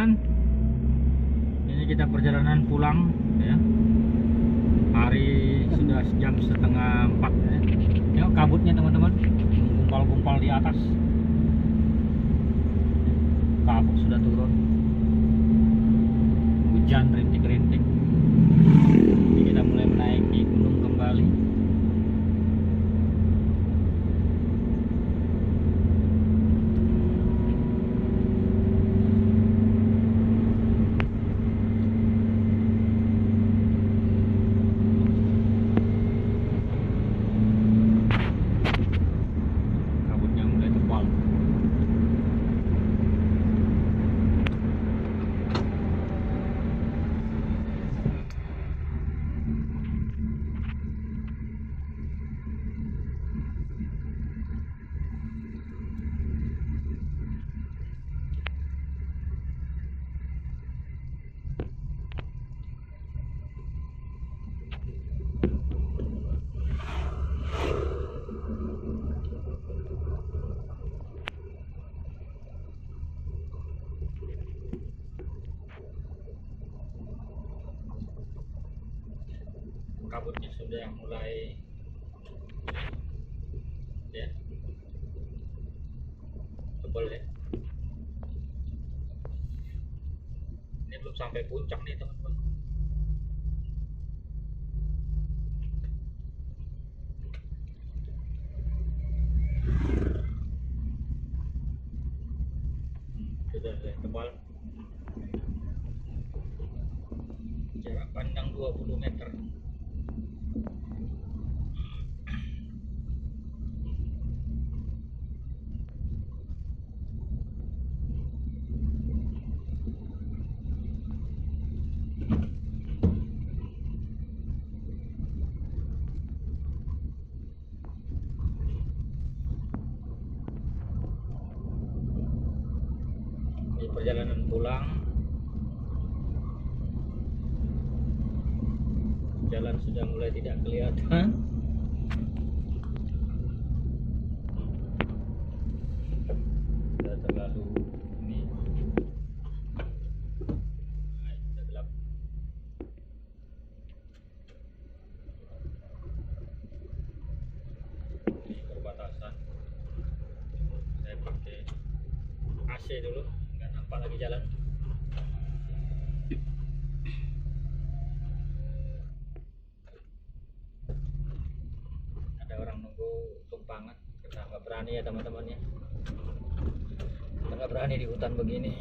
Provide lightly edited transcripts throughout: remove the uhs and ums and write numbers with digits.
teman-teman, ini kita perjalanan pulang ya. Hari sudah jam setengah 4 ya. Tengok kabutnya teman-teman, gumpal-gumpal di atas. Kabut sudah turun, hujan rintik-rintik. Ini kita mulai menaiki gunung kembali. Kabutnya mulai tebal. Kabutnya sudah mulai ya tebal ya. Ini belum sampai puncak nih teman-teman. Sudah tebal. Jarak pandang 20 meter. Di perjalanan pulang, jalan sudah mulai tidak kelihatan. Sudah terlalu ini, sudah gelap. Di perbatasan saya pakai AC dulu, nggak nampak lagi jalan. Ada orang nunggu tumpangan, kita nggak berani ya teman-teman ya. Kita nggak berani di hutan begini.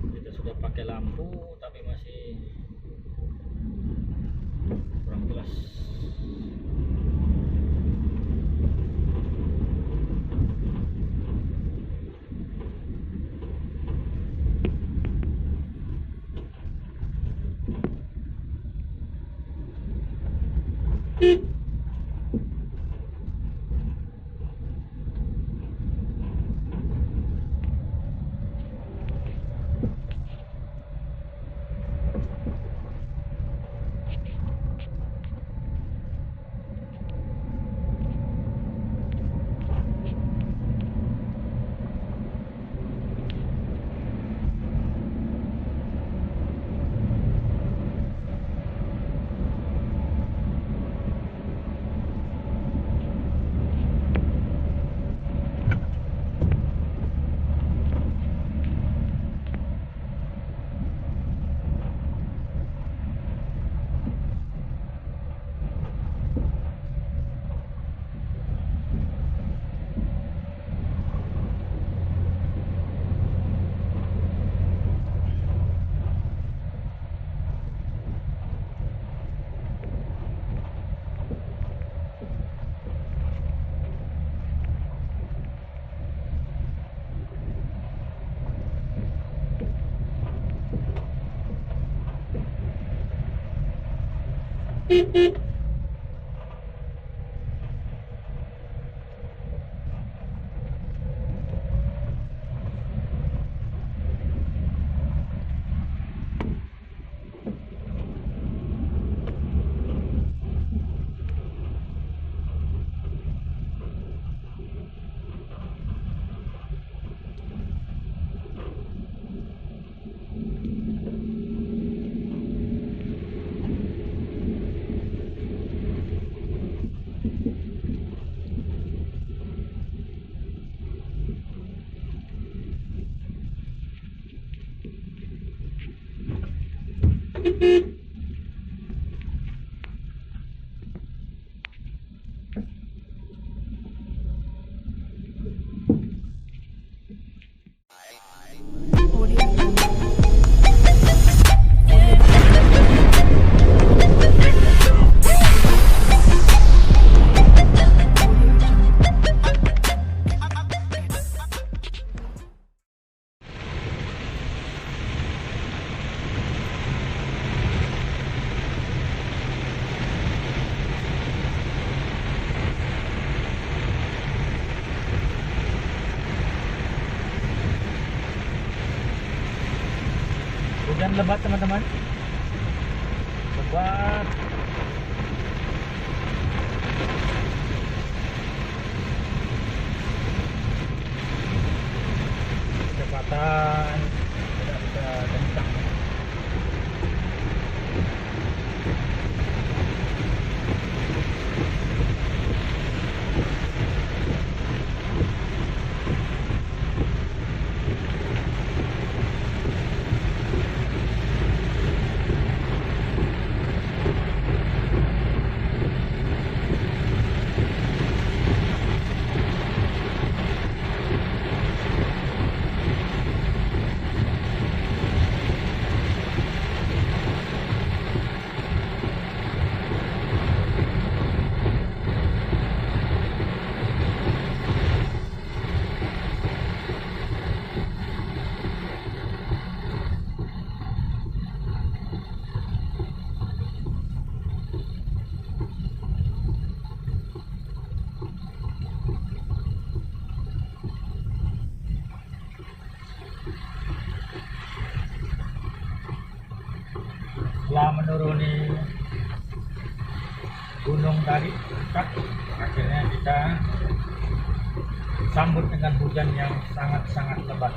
Kita sudah pakai lampu tapi masih kurang jelas. Hujan lebat teman-teman, lebat. Kecepatan tidak bisa kencang. Setelah menuruni gunung tadi, akhirnya kita sambut dengan hujan yang sangat-sangat lebat.